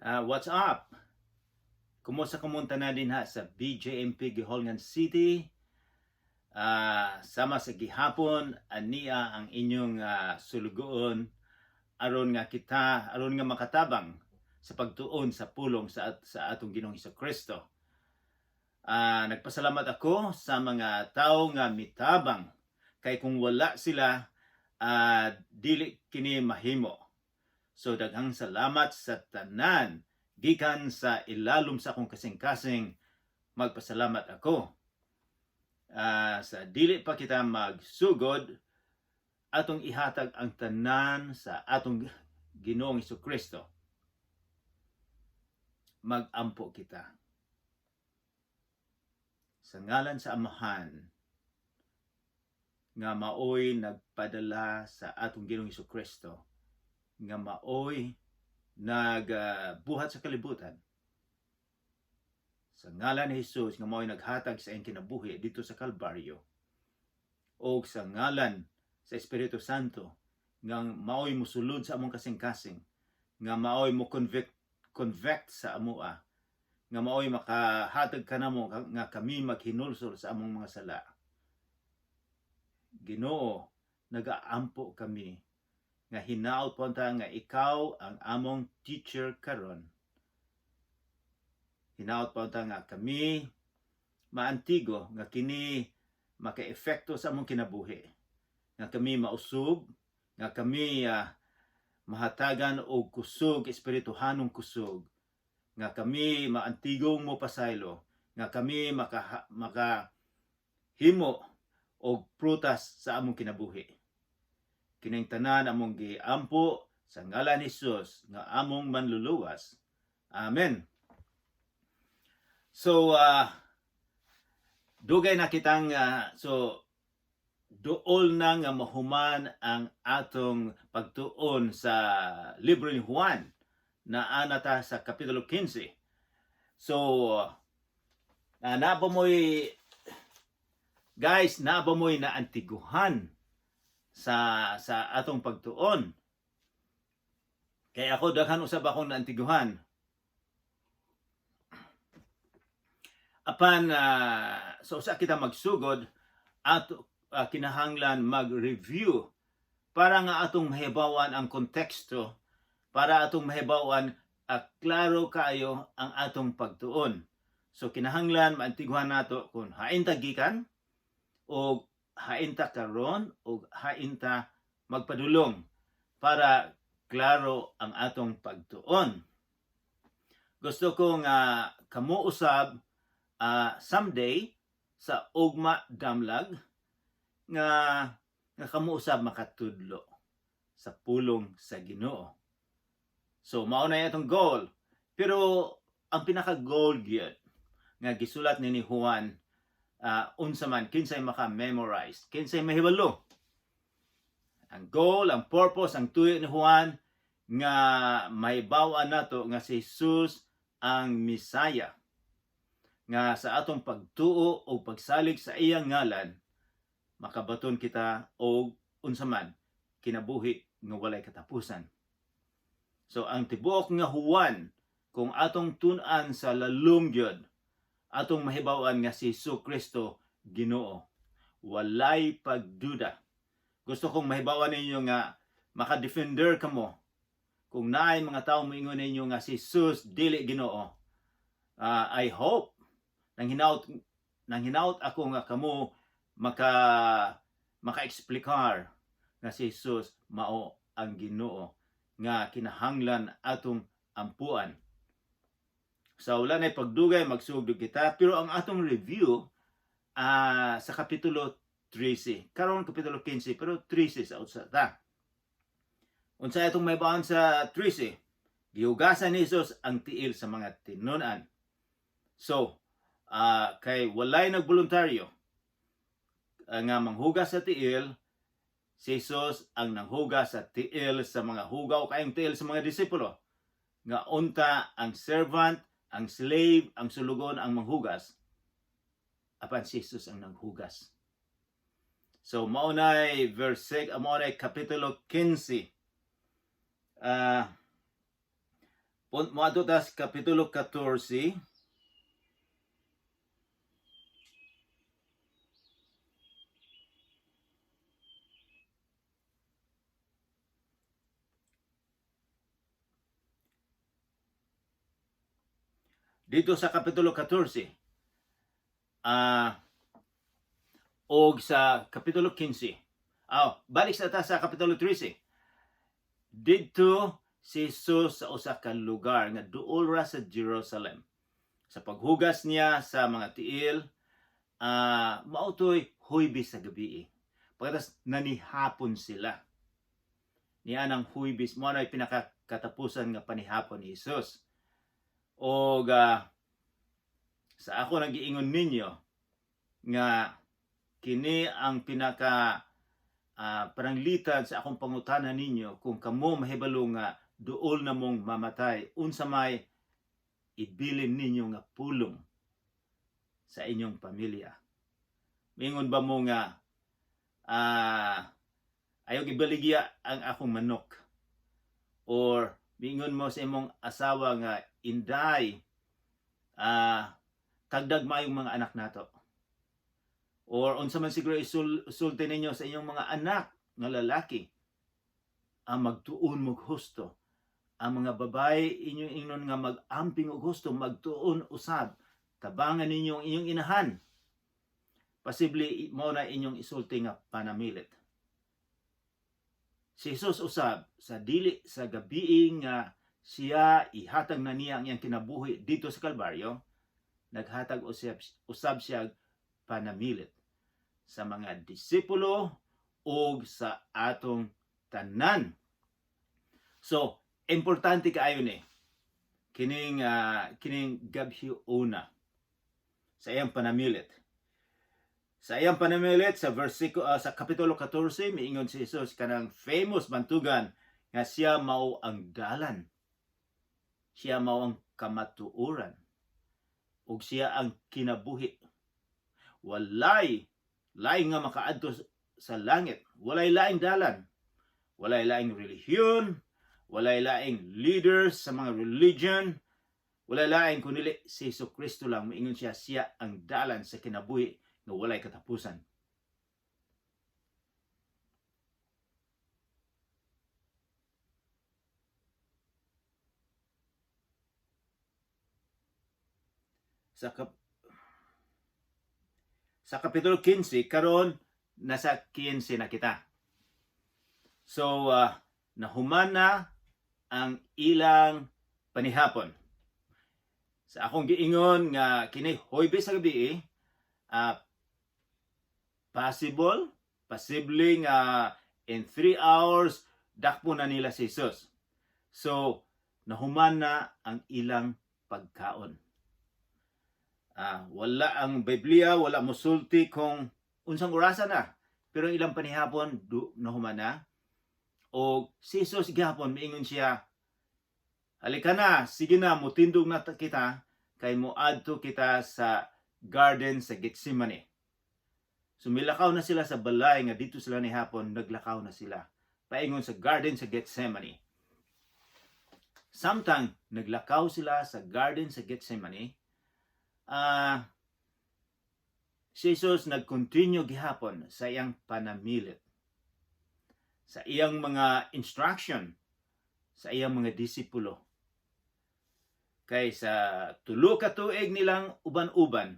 What's up? Kumusta kumunta na din ha sa BJMP Giholngan City. Sama sa gihapon ania ang inyong sulugoon aron nga makatabang sa pagtuon sa pulong sa atong Ginoong Hesukristo. Nagpasalamat ako sa mga tao nga mitabang kay kung wala sila dili kini mahimo. So daghang salamat sa tanan gikan sa ilalom sa akong kasing-kasing magpasalamat ako. Sa dili pa kita magsugod atong ihatag ang tanan sa atong Ginoong Hesukristo. Magampo kita. Sa ngalan sa Amahan nga maoy nagpadala sa atong Ginoong Hesukristo, nga maoy nagbuhat sa kalibutan. Sa ngalan ni Jesus nga maoy naghatag sa iyang kinabuhi dito sa Kalbaryo, o sa ngalan sa Espiritu Santo nga maoy musulod sa among kasing-kasing, nga maoy mo convict sa amoa, nga maoy makahatag kanamo nga kami maghinulsol sa among mga sala. Ginoo, nagaampo kami nga hinaot po nga ikaw ang among teacher karon. Hinaot po nga kami maantigo nga kini maka-epekto sa among kinabuhi. Nga kami mausog, nga kami mahatagan og kusog, espirituhanong kusog. Nga kami maantigong mo pasaylo, nga kami makahimo og prutas sa among kinabuhi. Kining tanan among giampo sa ngalan ni Jesus nga among manluluwas. Amen. So dugay na kitang duol na nga mahuman ang atong pagtuon sa libro ni Juan na anata sa kapitulo 15. So nabamoy na antiguhan sa atong pagtuon. Kaya ako daghan usab akong naantiguhan. Apan so usa kita magsugod at kinahanglan mag-review para nga atong mahibawan ang konteksto, para atong mahibawan klaro kayo ang atong pagtuon. So kinahanglan maantiguhan nato kung hain ta gikan o hainta karon o hainta magpadulong para klaro ang atong pagtuon. Gusto ko nga kamo usab someday sa ugma damlag nga kamo usab makatudlo sa pulong sa Ginoo. So mao na atong goal. Pero ang pinaka-goal gyud nga gisulat ni Juan, unsa man kinsay maka-memorize, kinsay mahibalo. Ang goal, ang purpose, ang tuyo ni Juan nga mahibaw-an nato nga si Jesus ang Misaya. Nga sa atong pagtuo o pagsalig sa iyang ngalan, makabaton kita og unsa man kinabuhi nga walay katapusan. So ang tibuok nga Juan, kung atong tun-an sa lalong gyud, atong mahibaw-an nga si Hesukristo Ginoo. Walay pagduda. Gusto kong mahibaw-an ninyo nga maka-defender kamo. Kung naay mga tawo moingon ninyo nga si Jesus dili Ginoo, I hope nang hinaut ako nga kamo maka-eksplikar nga si Jesus mao ang Ginoo nga kinahanglan atong ampuan. So wala na pagdugay, magsugod kita. Pero ang atong review sa kapitulo 13. Karon kapitulo 15, pero 13 sa utsata. Unsa itong may baon sa 13? Gihugasan ni Jesus ang tiil sa mga tinunan. So, kay walay nagboluntaryo nga manghugas sa tiil, si Jesus ang nanghugas sa tiil sa mga hugaw kayong tiil sa mga disipulo. Nga unta ang servant, ang slave, ang sulugon, ang manghugas. Apan si Jesus ang nanghugas. So maunay kapitulo 15. Moadto ta sa Kapitulo 14. Dito sa Kapitulo 14, o sa Kapitulo 15. Balik sa ta sa Kapitulo 13. Dito si Jesus sa usa ka lugar nga duol ra sa Jerusalem. Sa paghugas niya sa mga tiil, mautoy huybis sa gabi. Pagkatas nanihapon sila. Niya ng huybis mo na pinakakatapusan nga panihapon ni Jesus. O sa ako nagiingon ninyo nga kini ang pinaka paranglitan sa akong pangutanan ninyo kung kamo mahibalo nga duol na mong mamatay, unsa may ibilin ninyo nga pulong sa inyong pamilya. Mingon ba mo nga ayaw gibaligya ang akong manok, or mingon mo sa imong asawa nga inday tagdag mayong mga anak nato, or unsa man siguro isulti ninyo sa inyong mga anak nga lalaki, magtuon mo husto. Ang mga babae inyong ingnon nga mag-amping og husto, magtuon usab. Tabangan ninyo ang inyong inahan. Posible mo na inyong isulti nga panamilit. Si Jesus usab sa dili sa gabi nga siya ihatag na niya ang iyang kinabuhi dito sa Kalbaryo, naghatag usab siya panamilit sa mga disipulo o sa atong tanan. So, importante kaayo ni kining gabhiuna sa iyang panamilit. Sa iyang panamilit sa sa Kapitulo 14, miingon si Jesus kanang famous bantugan nga siya mao ang dalan. Siya mao ang kamatuoran. Ug siya ang kinabuhi. Walay laing nga makaadto sa langit. Walay laing dalan. Walay laing relihiyon. Walay laing leaders sa mga religion. Walay laing kunili si Jesucristo lang. Miingon siya ang dalan sa kinabuhi na walay katapusan. Sa Kapitulo 15, karon nasa 15 na kita. So, nahuman na ang ilang panihapon. Sa akong giingon nga kini huybis sa gabi, possible nga in 3 hours dakpo na nila si Jesus. So, nahuman na ang ilang pagkaon. Wala ang Biblia, wala mosulti kung unsang orasan na. Pero ilang panihapon nahuman na. O si Jesus gihapon miingon siya, halika na, sige na, mutindog na kita, kay moadto kita sa garden sa Gethsemane. Sumilakaw na sila sa balay nga dito sila ni hapon, naglakaw na sila. Paingon sa garden sa Gethsemane. Samtang naglakaw sila sa garden sa Gethsemane, si Jesus nag-continue gihapon sa iyang panamilit, sa iyang mga instruction, sa iyang mga disipulo. Kay sa tulo ka tuig nilang uban-uban,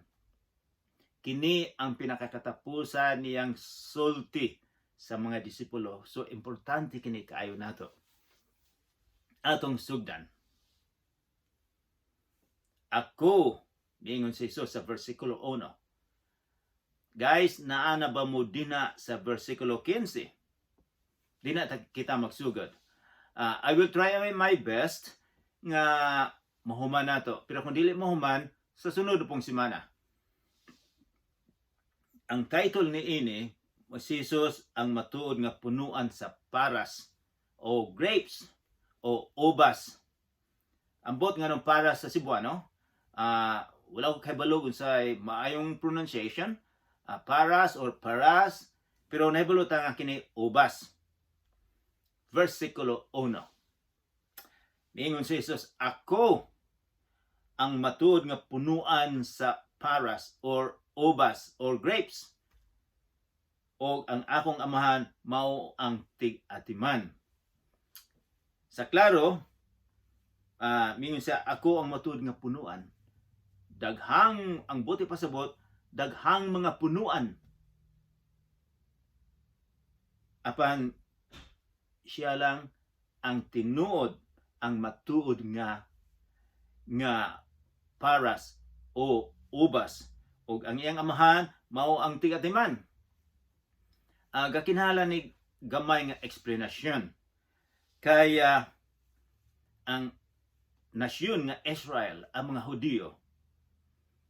kini ang pinakakatapusan niyang sulti sa mga disipulo. So, importante kini kaayo nato. Atong sugdan. Ako, miingon si Jesus sa versikulo 1. Guys, naana ba mo dina sa versikulo 15? Di na kita magsugod. I will try my best nga mahuman nato. Pero kung dili mahuman, sa sunod pong simana. Ang title ni ini, si Jesus ang matuod nga punuan sa paras o grapes o ubas. Ambot nga ng paras sa cebuano, wala ko kabalog sa maayong pronunciation, paras or paras, pero nahibalo ta nga kini ubas. Versikulo 1. Miingon si Jesus, ako ang matuod nga punuan sa paras or ubas or grapes. O ang akong amahan mao ang tig-atiman. Sa klaro, mingon siya, ako ang matuod nga punuan. Daghang, ang buti pasabot, daghang mga punuan. Apan siya lang ang tinuod, ang matuod nga paras o ubas. O ang iyang amahan mao ang tig-atiman. Gakinhala ni gamay nga eksplanasyon. Kaya ang nasyon nga Israel, ang mga Hudiyo,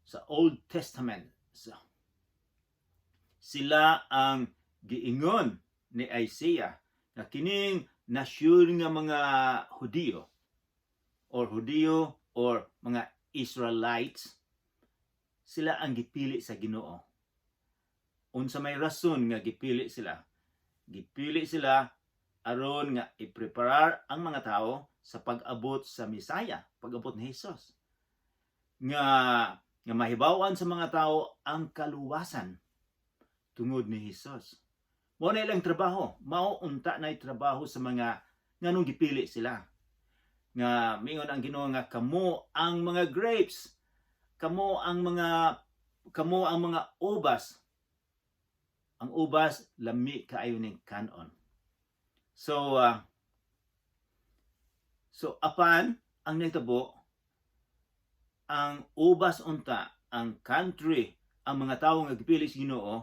sa Old Testament, sila ang giingon ni Isaiah na kining nasyon nga mga Hudiyo or mga Israelites, sila ang gipili sa Ginoo. Unsa may rason nga gipili sila? Gipili sila aron nga i-preparar ang mga tao sa pag-abot sa Misaya, pag-abot ni Jesus. Nga mahibawan sa mga tao ang kaluwasan tungod ni Jesus. Mao na ilang trabaho, mao unta na trabaho sa mga nganong gipili sila. Nga mingon ang Ginoo nga kamo ang mga grapes, kamo ang mga ubas. Ang ubas lami kaayo ning kanon. So apan ang nahitabo, ang ubas unta, ang country, ang mga tawo nga gipili sa Ginoo,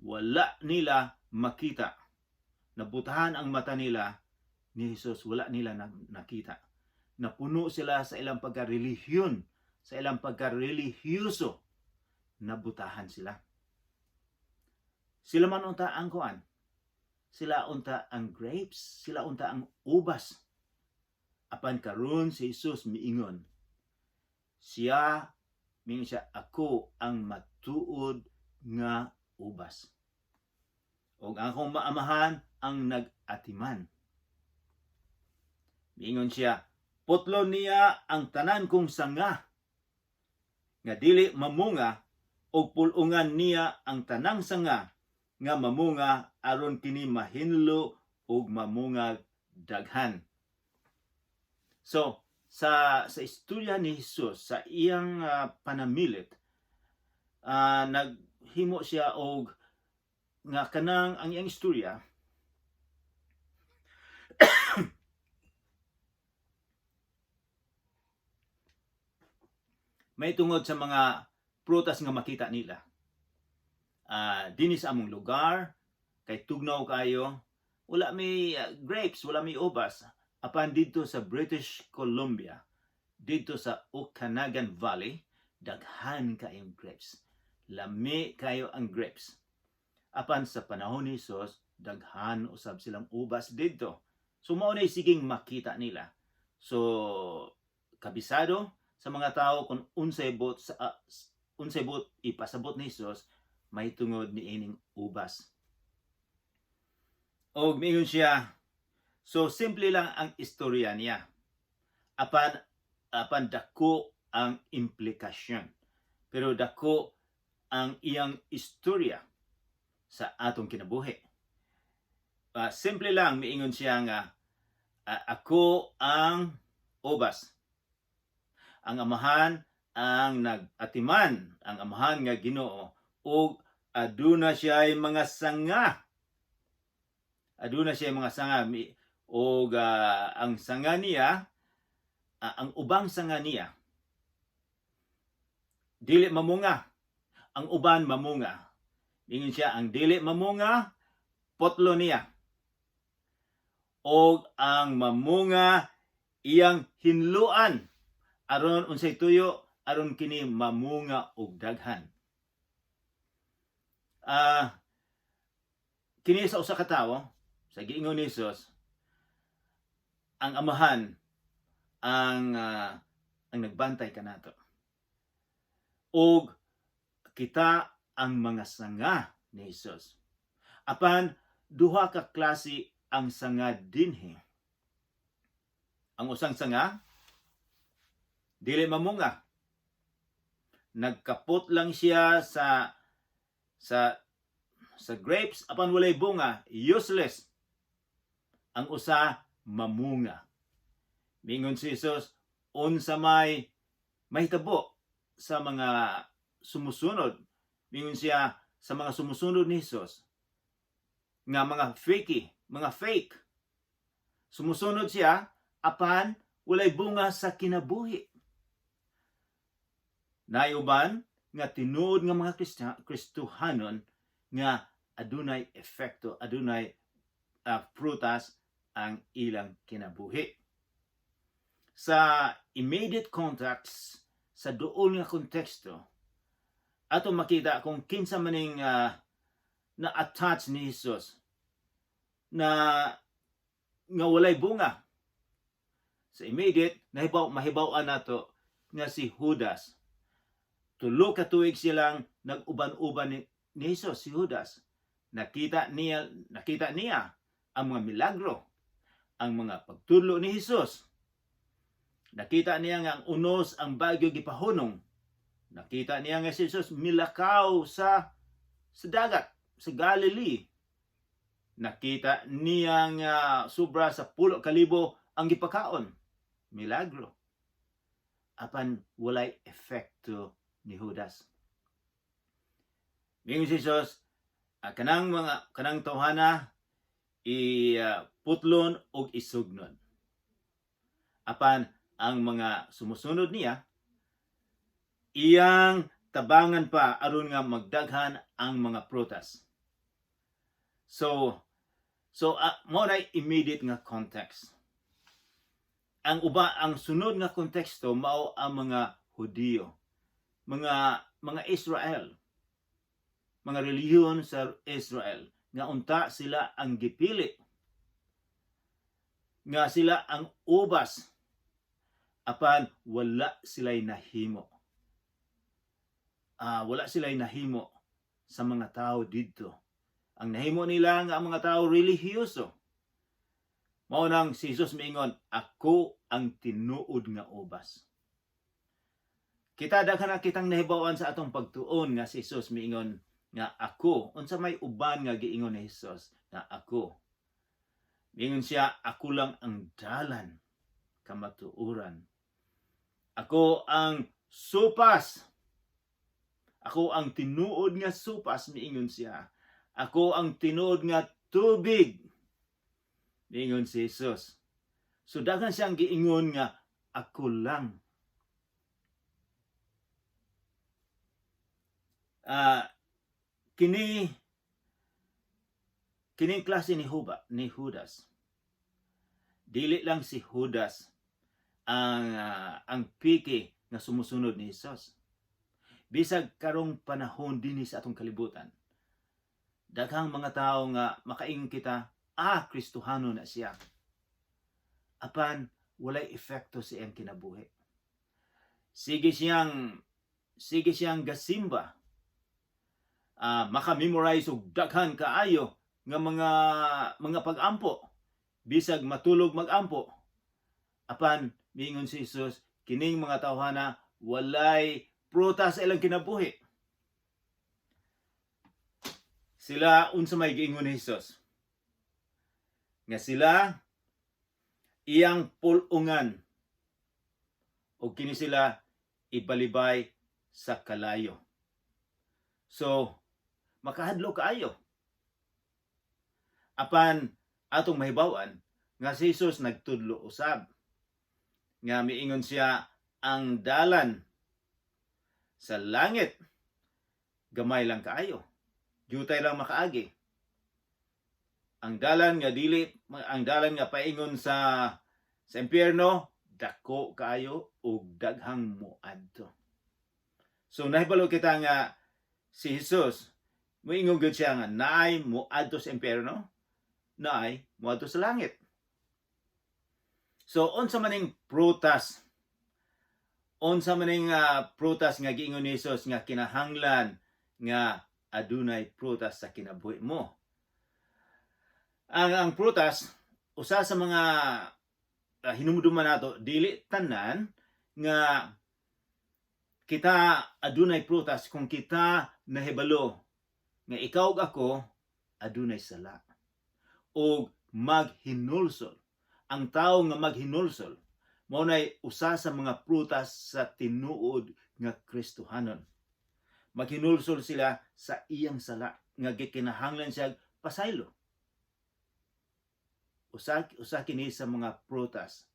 wala nila makita. Nabutahan ang mata nila ni Jesus, wala nila nakita. Napuno sila sa ilang pagka-relihiyon, sa ilang pagka-relihiyoso. Nabutahan sila. Sila man unta ang kuan. Sila unta ang grapes, sila unta ang ubas. Apan karon si Jesus miingon, mingon siya, ako ang matuod nga ubas. O ang akong maamahan ang nag-atiman. Miingon siya, putlo niya ang tanan kong sanga, nga dili mamunga, o pulungan niya ang tanang sanga, nga mamunga aron kini mahinlo ug mamunga daghan. So, sa istorya ni Jesus, sa iyang panamilit, naghimo siya og nga kanang ang iyang istorya may tungod sa mga prutas nga makita nila. Dinis among lugar, kay tugnaw kayo, wala may grapes, wala may ubas. Apan dito sa British Columbia, dito sa Okanagan Valley, daghan kayong grapes. Lami kayo ang grapes. Apan sa panahon ni Jesus, daghan usab silang ubas dito. So mao na siging makita nila. So kabisado sa mga tao kung unsay bot ipasabot ni Jesus, may tungod ni ining ubas. Og miingon siya, so simple lang ang istorya niya. Apan dako ang implikasyon. Pero dako ang iyang istorya sa atong kinabuhi. Simple lang, miingon siya nga, ako ang ubas. Ang amahan ang nag-atiman, ang amahan nga Ginoo, ug aduna siya ay mga sanga. Aduna siya mga sanga, ug ang sanga niya, ang ubang sanga niya, dili mamunga. Ang uban mamunga. Ingon siya, ang dili mamunga, potlo niya. O ang mamunga, iyang hinluan. Aron unsay tuyo, aron kini mamunga og daghan. Kini sa usa ka tawo, sa giingon ni Jesus, ang amahan ang nagbantay kanato. Og kita ang mga sanga ni Jesus. Apan duha ka klase ang sanga dinhi. Ang usang sanga dili mamunga. Nagkapot lang siya sa grapes apan walay bunga, useless. Ang usa mamunga. Mingon si Jesus, unsa may mahitabo sa mga sumusunod. Mingon siya sa mga sumusunod ni Jesus nga mga fake. Sumusunod siya apan walay bunga sa kinabuhi. Nayuban nga tinuod nga mga Kristohanon nga adunay epekto, adunay prutas ang ilang kinabuhi. Sa immediate context, sa doon nga konteksto, ato makita kung kinsa maning na-attach ni Jesus na nga walay bunga. Sa immediate, mahibaw-an nato nga si Judas. Tulo ka tuig silang nag-uban-uban ni Jesus, si Judas. Nakita niya ang mga milagro, ang mga pagtudlo ni Jesus. Nakita niya nga ang unos, ang bagyo gipahunong. Nakita niya nga si Jesus milakaw sa dagat, sa Galilee. Nakita niya nga sobra sa 10,000 ang gipakaon. Milagro. Apan walay epekto ni Judas. Mingon si Jesus, kanang tawhana putlon og isugnon. Apan ang mga sumusunod niya iyang tabangan pa aron nga magdaghan ang mga prutas. So mo na immediate nga context. Ang sunod nga konteksto mao ang mga Hudiyo, mga Israel, mga relihiyon sa Israel nga unta sila ang gipili, nga sila ang ubas apan wala sila'y nahimo. Wala sila'y nahimo sa mga tao didto. Ang nahimo nila nga ang mga tao relihiyoso. Mao nang si Jesus miingon, ako ang tinuod nga ubas. Kita daghan na kitang nahibawan sa atong pagtuon nga si Jesus miingon nga ako. Unsa may uban nga giingon ni Jesus nga ako. Miingon siya, ako lang ang dalan kamatuoran. Ako ang supas. Ako ang tinuod nga supas, miingon siya. Ako ang tinuod nga tubig, miingon si Jesus. So daghan siyang giingon nga ako lang. Kining klase ni Judas. Dili lang si Judas ang piki nga sumusunod ni Jesus. Bisag karong panahon dinhi sa atong kalibutan, daghang mga tao nga makaingon kita, Kristohano na siya. Apan walay epekto sa iyang kinabuhi. Sige siyang gasimba. Maka-memorize og daghan kaayo nga mga pag-ampo. Bisag matulog mag-ampo. Apan miingon si Jesus, kining mga tawhana walay prutas sa ilang kinabuhi. Sila unsa may giingon ni Jesus? Nga sila iyang pulungan o kini sila ibalibay sa kalayo. So, makahadlo kaayo. Apan atong mahibaw-an nga si Jesus nagtudlo usab. Nga miingon siya, ang dalan sa langit gamay lang kaayo. Jutay lang makaagi. Ang dalan nga paingon sa impyerno, dako kaayo ug daghang moadto. So nahibalo kita nga si Jesus moingon gud siya nga naay moadto sa impyerno, naay moadto sa langit. So unsa maning prutas? Unsa maning prutas nga giingon ni Jesus nga kinahanglan nga adunay prutas sa kinabuhi mo? Ang prutas, usa sa mga hinumduman nato dili tanan nga kita adunay prutas kung kita nahibalo nga ikaw ug ako adunay sala o maghinulsol. Ang tao nga maghinulsol mao nay usa sa mga prutas sa tinuod nga Kristohanon. Maghinulsol sila sa iyang sala nga gikinahanglan siya pasaylo. Usa kini sa mga prutas.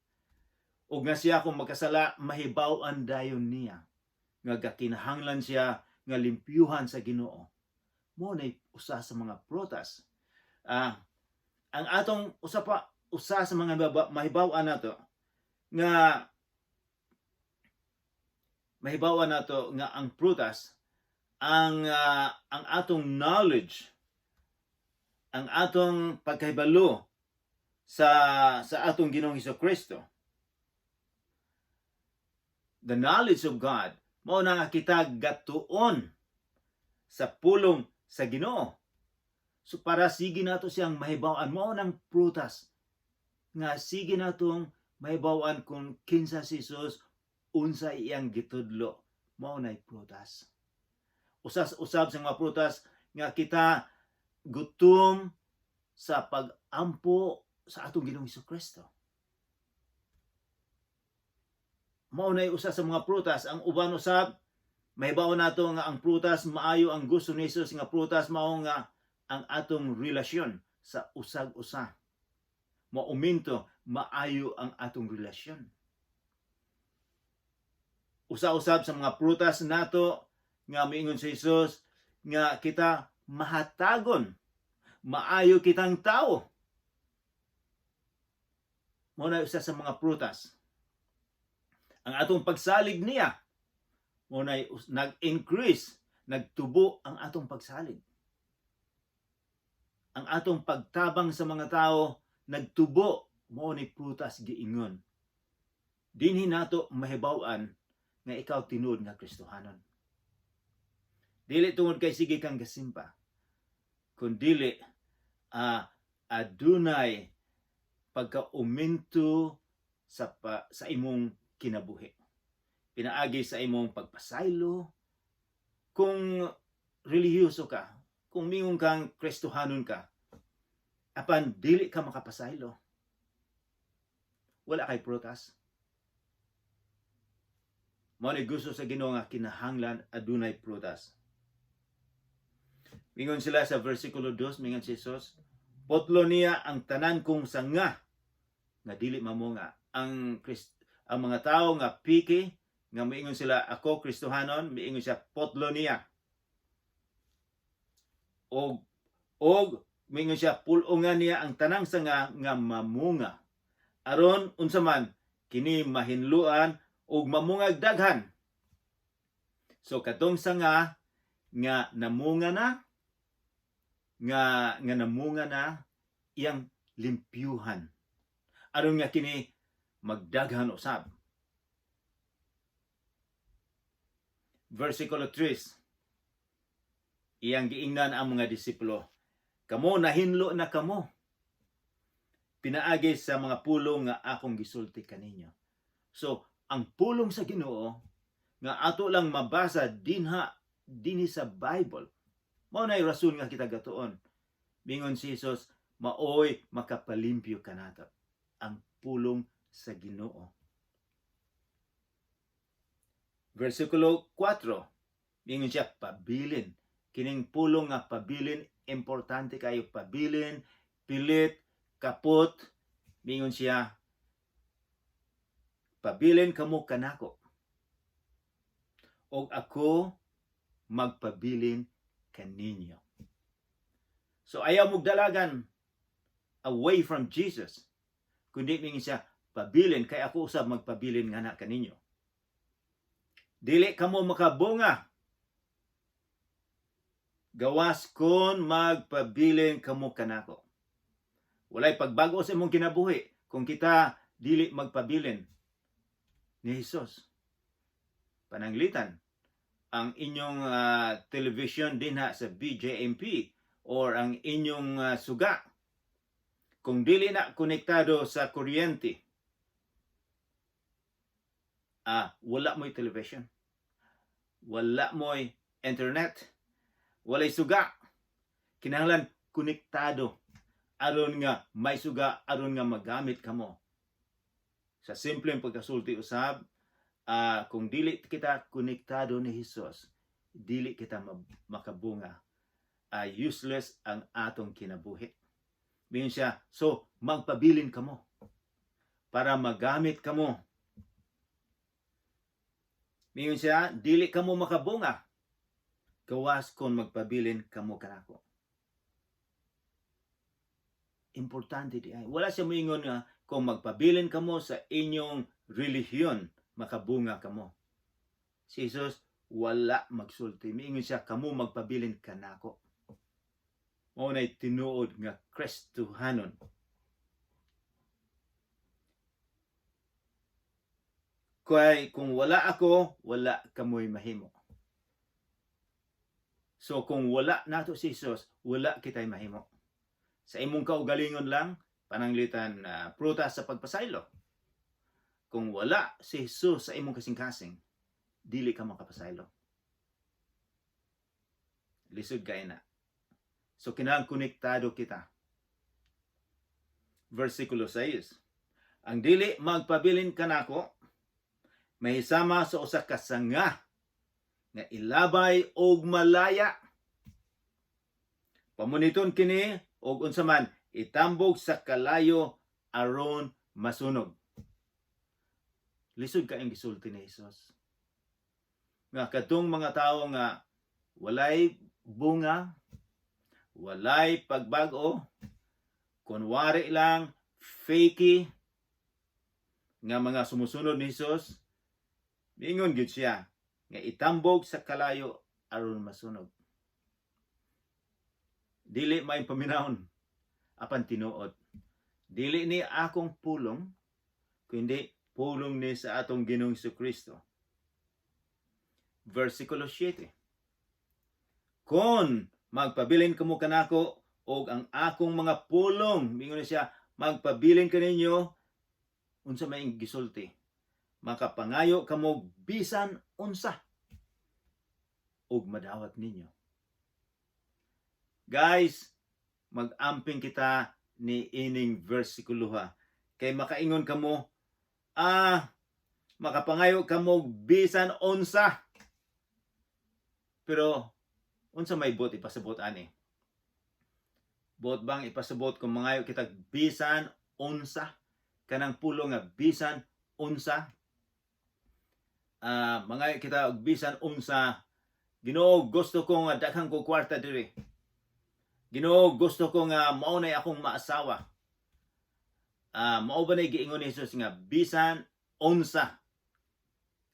Ug nga siya kung magkasala mahibaw-an dayon niya nga gikinahanglan siya nga limpyuhan sa Ginoo. Mo nay usa sa mga prutas. Ang atong usa sa mga mahibaw-an nato nga ang prutas ang atong knowledge, ang atong pagkahibalo sa atong Ginoong Hesukristo. The knowledge of God mao na nga kita gatuon sa pulong sa Ginoo. So para sige nato siyang mahibaw-an mao nang prutas nga sige natong mahibaw-an kung kinsa si Jesus unsa iyang gitudlo mao nay prutas. Usab sa mga prutas nga kita gutom sa pag-ampo sa atong Ginoong Hesukristo. Mao nay usa sa mga prutas. Ang uban usab mahibaw nato nga ang prutas maayo ang gusto ni Jesus nga prutas mao nga ang atong relasyon sa usag-usa. Mauminto maayo ang atong relasyon. Usa-usab sa mga prutas nato nga miingon si Jesus nga kita mahatagon, maayo kitang tao. Mao na usa sa mga prutas. Ang atong pagsalig niya mao na nag-increase, nagtubo ang atong pagsalig. Ang atong pagtabang sa mga tao nagtubo, mao ni prutas giingon. Dinhi nato mahibaw-an nga ikaw tinuod nga Kristohanon. Dili tungod kay sige kang gasimpa, kundi adunay pagkauminto sa imong kinabuhi. Pinaagi sa imong pagpasaylo. Kung relihiyoso ka, kung mingon kang Kristohanon ka, apan dili ka makapasaylo, wala kay prutas. Mao ni gusto sa Ginoo nga kinahanglan adunay prutas. Mingon sila sa versikulo 2, mingon si Jesus, potlo niya ang tanan kong sanga nga dili mamunga. Ang mga tao nga piki nga miingon sila ako Kristohanon, miingon siya potlo niya. Og miingon siya pulongan niya ang tanang sanga nga mamunga. Aron unsa man kini mahinluan og mamungag daghan. So katong sanga nga namunga na nga namunga na iyang limpyuhan. Aron nga kini magdaghan usab. Versikulo 3. Iyang giingnan ang mga disipulo. Kamo nahinlo na kamo. Pinaagi sa mga pulong nga akong gisulti kaninyo. So, ang pulong sa Ginoo nga ato lang mabasa dinhi sa Bible. Mao nay rason nga kita gatuon. Mingon si Jesus, maoy makapalimpyo kanato. Ang pulong sa Ginoo. Versikulo 4. Mingon siya pabilin. Kining pulong nga pabilin, importante kayo pabilin, pilit, kapot. Mingon siya, pabilin kamo kanako. Og ako magpabilin kaninyo. So ayaw mong dalagan away from Jesus. Kundi mingon siya, pabilin, kay ako usab magpabilin nga na kaninyo. Dili kamo makabunga. Gawas kon magpabilin kamo kanako. Walay pagbago sa imong kinabuhi kung kita dili magpabilin ni Jesus. Pananglitan, ang inyong television dinha sa BJMP or ang inyong suga, kung dili na konektado sa kuryente, wala mo'y television, wala mo'y internet, walay suga, kinahanglan konektado aron nga may suga, aron nga magamit kamo. Sa simpleng pagkasulti usab, kung dili kita konektado ni Hesus, dili kita makabunga. Useless ang atong kinabuhi. Mingon siya, so magpabilin kamo para magamit kamo. Mingon siya, dili kamo makabunga gawas kung magpabilin kamo kanako. Importante di ay. Wala siya moingon nga kung magpabilin kamo sa inyong relihiyon, makabunga kamo. Si Jesus wala magsulti. Miingon siya, kamo magpabilin kanako. Mao nay tinuod nga Kristohanon. Kung wala ako, wala kamoy mahimo. So kung wala nato si Jesus, wala kitay mahimo. Sa imong kaugalingon lang, pananglitan prutas sa pagpasaylo. Kung wala si Jesus sa imong kasing-kasing, dili ka makapasaylo. Lisod kay na. So kinahanglan konektado kita. Versikulo 6. Ang dili magpabilin kanako, mahisama sa usa ka sanga nga ilabay og malaya. Pamuniton kini og unsa man itambog sa kalayo aron masunog. Lisod ka ang gisulti ni Jesus. Nga kadtong mga tawo nga walay bunga, walay pagbago, kunwari lang, fakey, nga mga sumusunod ni Jesus, miingon gyud siya nga itambog sa kalayo aron masunog. Dili may paminahon apan tinuod. Dili ni akong pulong, kundi pulong ni sa atong Ginoong Jesucristo. Versikulo 7. Kon magpabilin kamo kanako og ang akong mga pulong, mingon siya, magpabilin kaninyo unsa may gisulti. Makapangayo kamo bisan unsa og madawat ninyo. Guys, mag-amping kita ni ining versikulo kay makaingon kamo, makapangayo kamo bisan unsa. Pero unsa may bot ipasabot ani? Bot bang ipasabot kung mangayo kita bisan unsa? Kanang pulong nga bisan unsa? Mangayo kita og bisan unsa. Ginoo, gusto ko nga daghang ko kwarta diri. Ginoo, gusto ko nga mao nay akong maasawa. Mao ba nay giingon ni Jesus nga bisan unsa?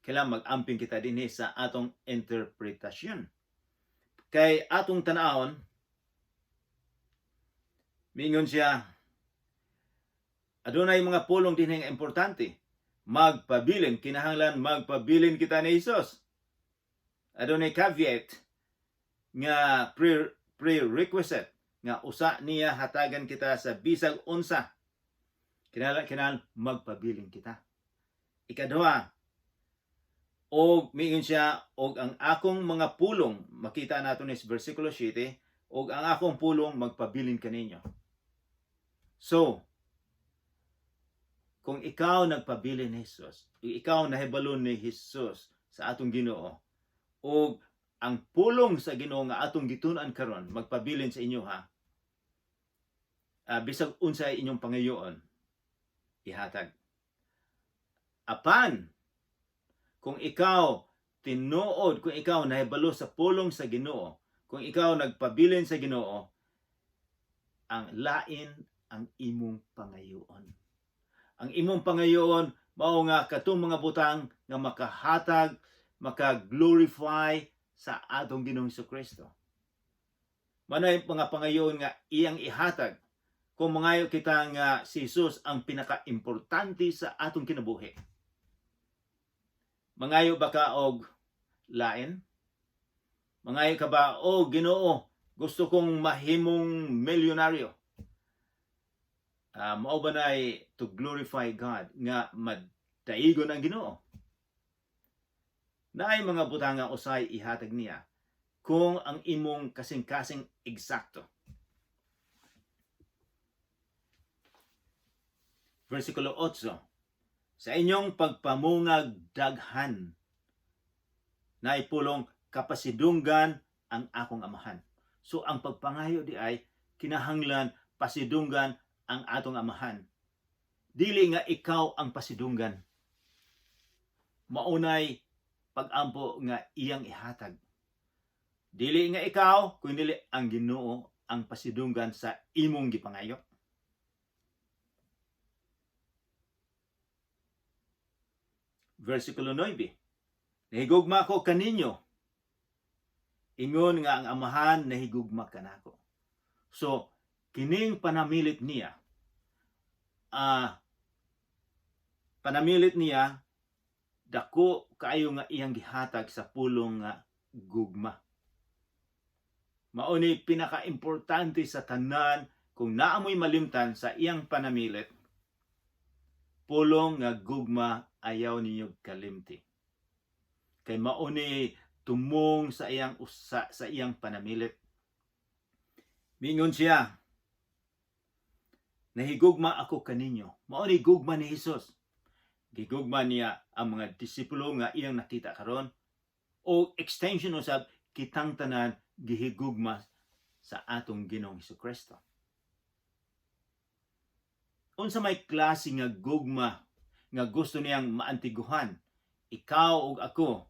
Kailangan mag-amping kita dinhi sa atong interpretasyon. Kay atong tanahon, mingon siya, adunay mga pulong dinhi nga importante. Magpabilin, kinahanglan magpabilin kita ni Jesus. Adunay caveat nga prerequisite nga usa niya hatagan kita sa bisag unsa. Kinahanglan magpabilin kita. Ikaduha, og miingon siya, og ang akong mga pulong, makita nato ni versikulo 7, og ang akong pulong magpabilin kaninyo. So, kung ikaw nagpabilin ni Jesus, ikaw nahibalon ni Jesus sa atong Ginoo, og ang pulong sa Ginoo nga atong gitun-an karon magpabilin sa inyo bisag unsay inyong pangayoon ihatag. Apan kung ikaw tinuod, kung ikaw nahibalo sa pulong sa Ginoo, kung ikaw nagpabilin sa Ginoo, ang lain ang imong pangayoon. Ang imong pangayoon mao nga katong mga butang nga makahatag, maka-glorify sa atong Ginoong Jesucristo. Manay mga pangayoon nga iyang ihatag kung mangayo kita nga si Jesus ang pinaka-importante sa atong kinabuhi. Mangayo ba ka og lain? Mangayo ka ba, Ginoo, gusto kong mahimong milyonaryo? Mao ba na to glorify God nga madaigon ang Ginoo? Naay mga butanga usay ihatag niya kung ang imong kasing-kasing eksakto. Versikulo 8, sa inyong pagpamungag daghan, naipulong kapasidunggan ang akong amahan. So ang pagpangayo di ay kinahanglan pasidunggan ang atong amahan. Dili nga ikaw ang pasidunggan. Maunay pag-ampo nga iyang ihatag. Dili nga ikaw, kundi ang Ginoo ang pasidunggan sa imong gipangayo. Versikulo 9, nahigugma ko kaninyo, ingon nga ang amahan nahigugma kanako. So, kining panamilit niya, dako kaayo nga iyang gihatag sa pulong nga gugma. Mao ni pinaka-importante sa tanan kung naamoy malimtan sa iyang panamilit, pulong nga gugma ayaw ninyo kalimti. Kay mao ni tumong sa iyang panamilit. Mingon siya, nahigugma ako kaninyo. Mao ni gugma ni Hesus. Gigugma niya ang mga disipulo nga iyang nakita karon, o extension usab kitang tanan gihigugma sa atong Ginoong Hesukristo. Unsa may klase nga gugma nga gusto niyang maantiguhan ikaw ug ako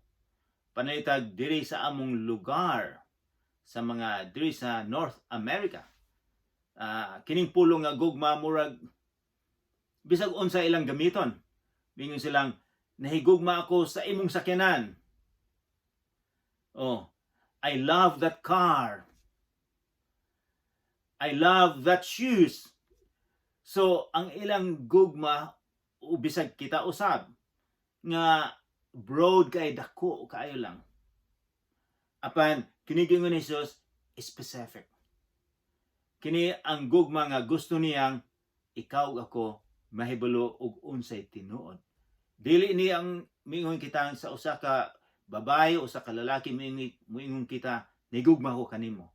panalitag diri sa among lugar, sa mga diri sa North America? Kining pulong nga gugma murag bisag unsa ilang gamiton. Mingon silang, nahigugma ako sa imong sakyanan. Oh, I love that car. I love that shoes. So, ang ilang gugma, bisag kita usab, nga broad kay dako kayo lang. Apan, kinigingon ni Jesus, specific. Kini ang gugma nga gusto niyang ikaw ako mahibalo og unsay tinuod. Dili ni ang mingon kita sa usa ka babae o sa ka lalaki, mingon kita nigugma ko kanimo.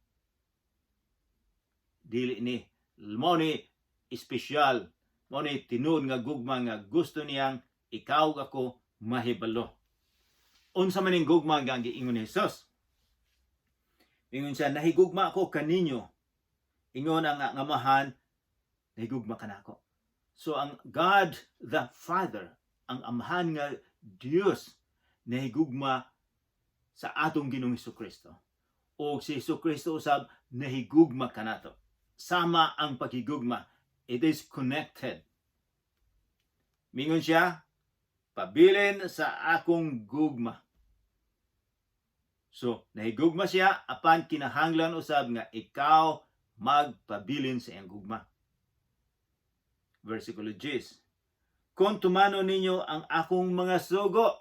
Dili ni mo ni espesyal, mo ni tinuod nga gugma nga gusto niyang ikaw ako mahibalo. Unsa man ning gugma nga giingon ni Jesus? Ingon siya, nahigugma ako kaninyo. Ingon ang amahan, nahigugma kanako. So ang God the Father, ang amahan nga Dios, nahigugma sa atong Ginoong Hesukristo. O si Hesukristo usab nahigugma kanato. Sama ang paghigugma. It is connected. Mingon siya, pabilin sa akong gugma. So, nahigugma siya, apan kinahanglan usab nga ikaw magpabilin sa iyang gugma. Versikulo 10, kung tumano ninyo ang akong mga sugo.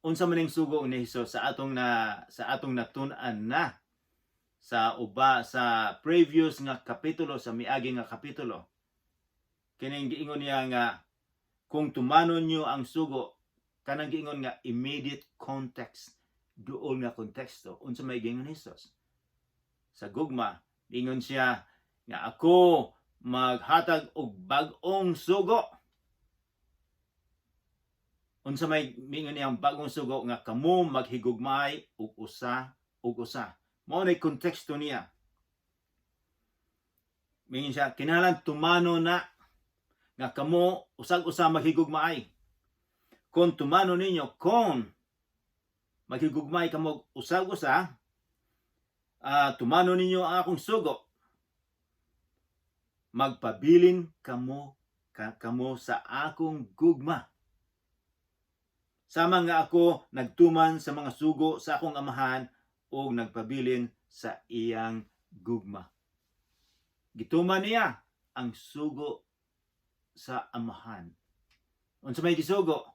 Unsa man ning sugo ni Hesus sa atong natun-an na sa previous nga kapitulo, sa miagi nga kapitulo. Kining giingon niya nga kung tumano niyo ang sugo, kanang giingon nga immediate context, duol nga konteksto. Unsa may giingon ni Hesus sa gugma, giingon siya nga ako maghatag og bag-ong sugo. Unsa may mingon niyang bag-ong sugo nga kamo maghigugmay og usa ug usa. Mao nay konteksto niya. Mingon siya kinahanglan tumano na nga kamo usag-usa maghigugmay. Kung tumano ninyo, kung maghigugmay kamo usag-usa, tumano ninyo ang akong sugo, magpabilin kamo sa akong gugma. Sama nga ako nagtuman sa mga sugo sa akong amahan o nagpabilin sa iyang gugma. Gituman niya ang sugo sa amahan. Unsa may gisugo?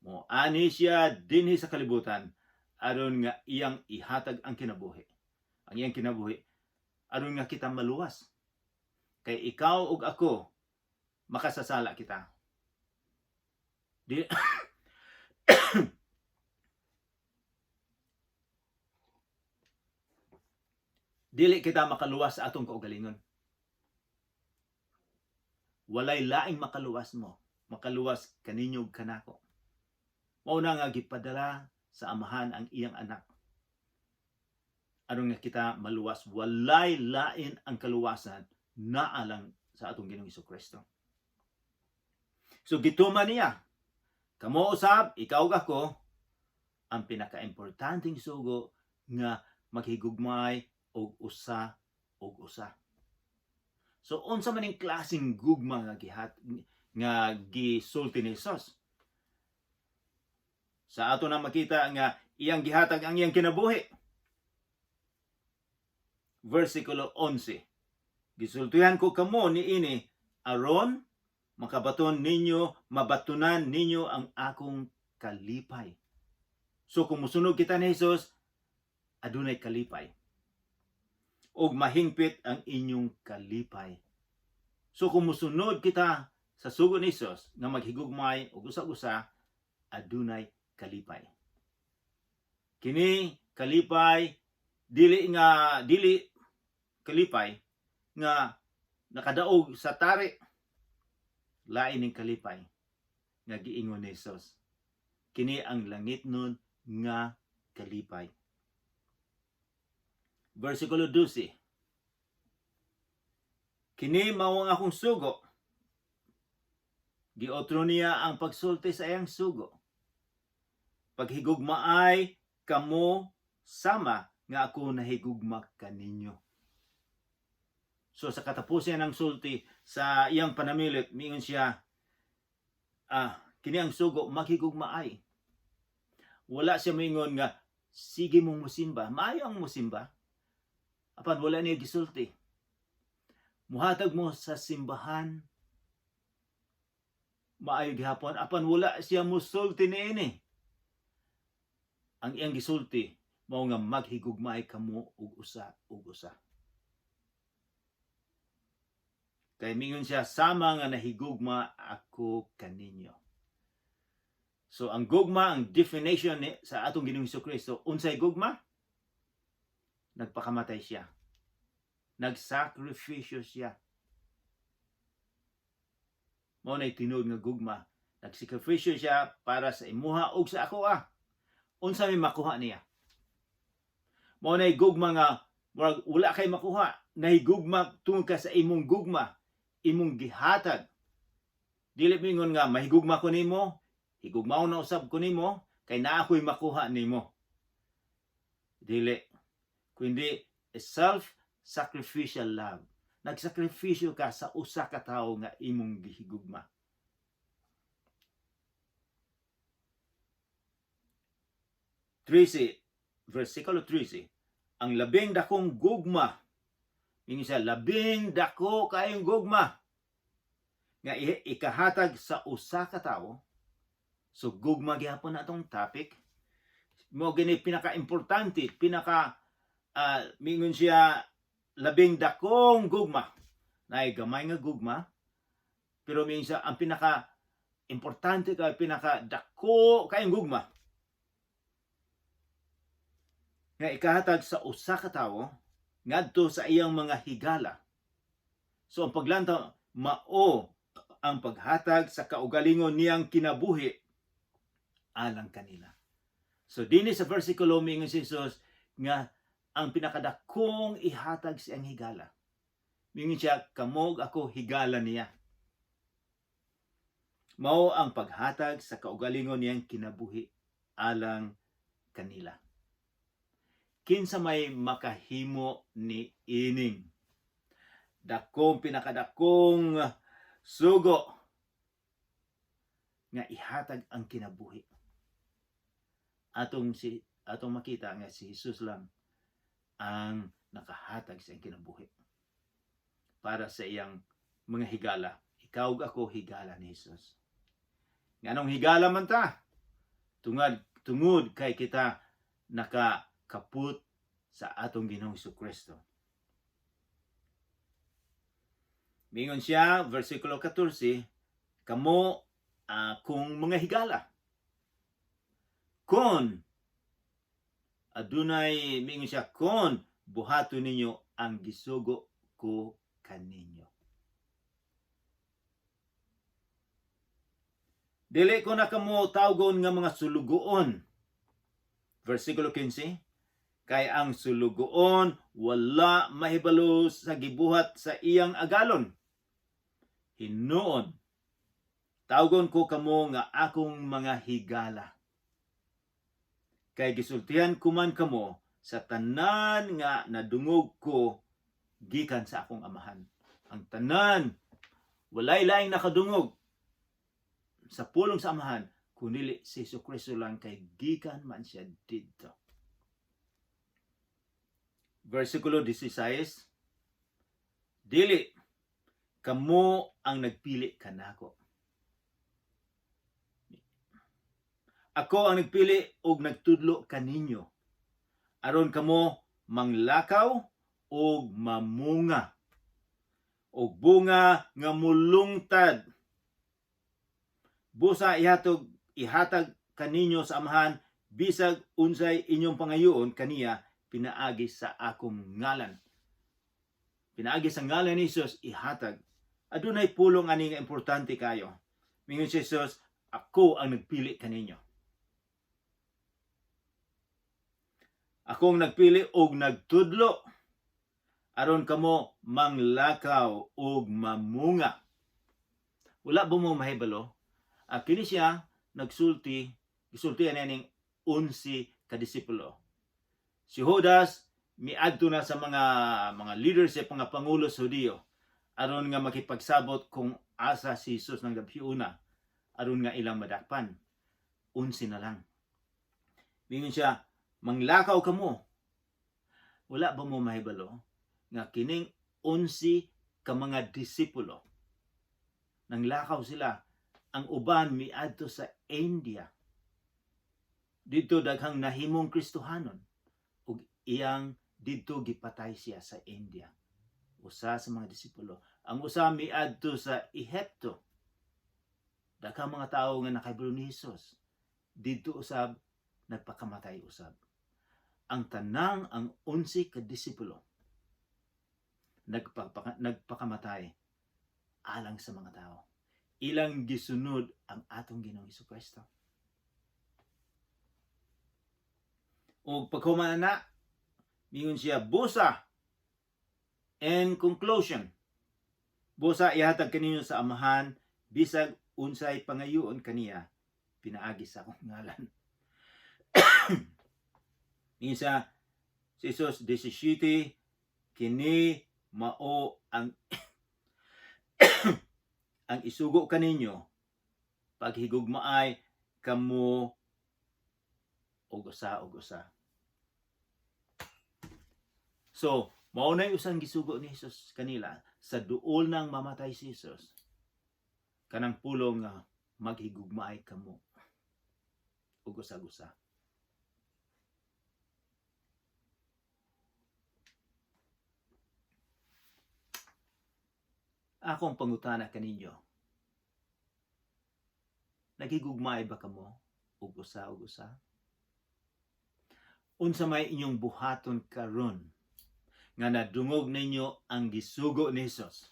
Mo ani siya dinhi sa kalibutan aron nga iyang ihatag ang kinabuhi. Ang iyang kinabuhi aron nga kita maluwas. Kay ikaw ug ako makasasala kita. dili kita makaluwas sa atong kaugalingon. Walay laing makaluwas mo, makaluwas kaninyo kanako. Mao na nga gipadala sa amahan ang iyang anak. Aron nga kita maluwas, walay lain ang kaluwasan naa lang sa atong Ginoong Hesukristo. So gituman niya, kamo usab, ikaw ako, ang pinaka-importanting sugo nga maghigugmay og usa og usa. So unsa man ning klaseng gugma nga gisulti ni Jesus? Sa ato na makita nga iyang gihatag ang iyang kinabuhi. Versikulo 11. Gisultihan ko kamo niini aron makabaton ninyo, mabatunan ninyo ang akong kalipay. So kung musunod kita ni Jesus, adunay kalipay. Og mahingpit ang inyong kalipay. So kung musunod kita sa sugo ni Jesus nga maghigugmay og usa-usa, adunay kalipay. Kini kalipay dili kalipay nga nakadaog sa tari. Lain ning kalipay nga giingon ni Jesus. Kini ang langit nun nga kalipay. Versikulo 12. Kini mao ang akong sugo. Giotro niya ang pagsulti sa iyang sugo. Paghigugmaay kamo sama nga ako nahigugma kaninyo. So sa katapusan ng sulti sa iyang panamilit, mingon siya, kini ang sugo maghigugmaay. Wala siya mingon nga sige mong musimba, maayo ang musimba. Apan wala niya gisulti. Muhatag mo sa simbahan, maayo gihapon. Apan wala siya musulti niini. Ang iyang gisulti mao nga maghigugmaay kamo og usa og usa. Kay mingon siya, sama nga nahigugma ako kaninyo. So ang gugma, ang definition sa atong Ginoong Hesukristo, unsay gugma? Nagpakamatay siya. Nagsakripisyo siya. Mao nay tinud nga gugma. Nagsakripisyo siya para sa imuha ug sa ako. Unsa may makuha niya? Mao nay gugma nga wala kay makuha. Nahigugma tungod ka sa imong gugma, imong gihatag. Dili mingon nga mahigugma ko nimo, higugmaon na usab ko nimo, kay naa ako'y makuha nimo. Dili. Kundi self-sacrificial love. Nagsakripisyo ka sa usa ka tawo nga imong gihigugma. Versikulo 13. Ang labing dakong gugma, mingon siya, labing dako kayong gugma nga ikahatag sa usa ka tawo. So gugma gyapon na atong topic. Mo gini pinaka-importante, mingon siya, labing dakong gugma. Naay gamay nga gugma, pero mingon siya ang pinaka-importante kay pinaka-dako kayong gugma nga ikahatag sa usa ka tawo ngadto sa iyang mga higala. So ang paglantaw mao ang paghatag sa kaugalingon niyang kinabuhi alang kanila. So dinhi sa versikulo mingon si Jesus nga ang pinakadakong ihatag sa iyang higala. Mingon siya, kamog ako higala niya. Mao ang paghatag sa kaugalingon niyang kinabuhi alang kanila. Kinsa may makahimo ni ining pinakadakong sugo nga ihatag ang kinabuhi. Atong makita nga si Jesus lang ang nakahatag sa iyang kinabuhi para sa iyang mga higala. Ikaw ako higala ni Jesus. Nganong higala man ta? Tungod kay kita nakakaput sa atong Ginoong Hesukristo. Mingon siya, versikulo 14, kamo kung mga higala. Kon adunay mingon siya, kon buhaton ninyo ang gisugo ko kaninyo. Dili ko na kamo tawgon nga mga sulugoon. Versikulo 15, kay ang sulugoon wala mahibalo sa gibuhat sa iyang agalon. Hinuon, tawgon ko kamo nga akong mga higala. Kay gisultihan ko man kamo sa tanan nga nadungog ko gikan sa akong amahan. Ang tanan, walay laing nakadungog sa pulong sa amahan, kunili si Jesucristo lang kay gikan man siya dito. Versikulo 16, dili kamo ang nagpili kanako. Ako ang nagpili og nagtudlo kaninyo. Aron kamo manglakaw og mamunga. Og bunga nga mulungtad. Busa ihatag kaninyo sa amahan, bisag unsay inyong pangayoon kaniya, pinaagi sa akong ngalan. Pinaagi sa ngalan ni Jesus, ihatag. Adunay pulong ani nga importante kayo. Mingon si Jesus, ako ang nagpili kaninyo. Akong nagpili og nagtudlo aron kamo manglakaw og mamunga. Wala ba mo mahibalo? Kini siya gisultihan ning 11 ka disipulo. Si Judas miadto na sa mga leadership, mga pangulo sa Hudiyo aron nga makipagsabot kung asa si Jesus nang gabhiuna aron nga ilang madakpan. 11 na lang. Mingon siya, manglakaw kamo. Wala ba mo mahibalo nga kining 11 ka mga disipulo nanglakaw sila? Ang uban miadto sa India. Dito daghang nahimong Kristohanon ug iyang dito gipatay siya sa India. Usa sa mga disipulo. Ang usa miadto sa Ehipto. Daghang mga tawo nga nakahibalo ni Jesus. Dito usab nagpakamatay usab. Ang tanang ang 11 ka disipulo nagpakamatay alang sa mga tao. Ilang gisunod ang atong Ginoong Jesucristo. O paghuman na, mingon siya, busa. In conclusion, busa ihatag kaninyo sa amahan, bisag unsay pangayoon kaniya, pinaagi sa akong ngalan. Mingon siya, si Jesus 17, kini mao ang ang isugo kaninyo paghigugmaay kamo og usa. So, mao na usang gisugo ni Jesus kanila sa duol nang mamatay si Jesus. Kanang pulong nga maghigugmaay kamo og usa. Akong pangutana kaninyo, nagigugmaay ba kamo og usa? Unsa may inyong buhaton karon nga nadungog ninyo ang gisugo ni Jesus?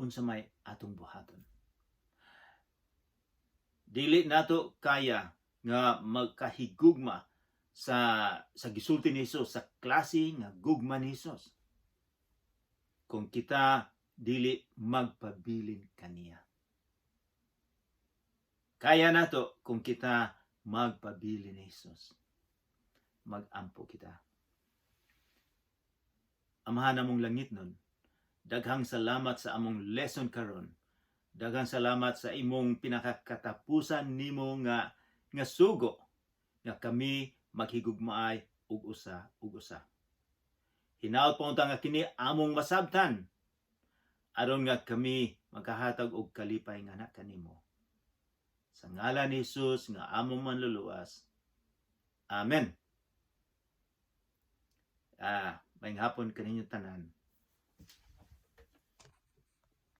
Unsa may atong buhaton? Dili nato kaya nga magkahigugma sa gisulti ni Jesus, sa klase nga gugma ni Jesus, kung kita dili magpabilin kaniya. Kaya nato kung kita magpabilin ni Jesus. Magampo kita. Amahan namong langit nun, daghang salamat sa among lesson karon. Daghang salamat sa imong pinakakatapusan nimo nga sugo nga kami maghigugmaay ug usa. Hinaut pa unta nga kini among masabtan aron nga kami magkahatag og kalipay nga anak kanimo. Sa ngalan ni Jesus nga among manluluwas. Amen. May hapon kaninyo tanan.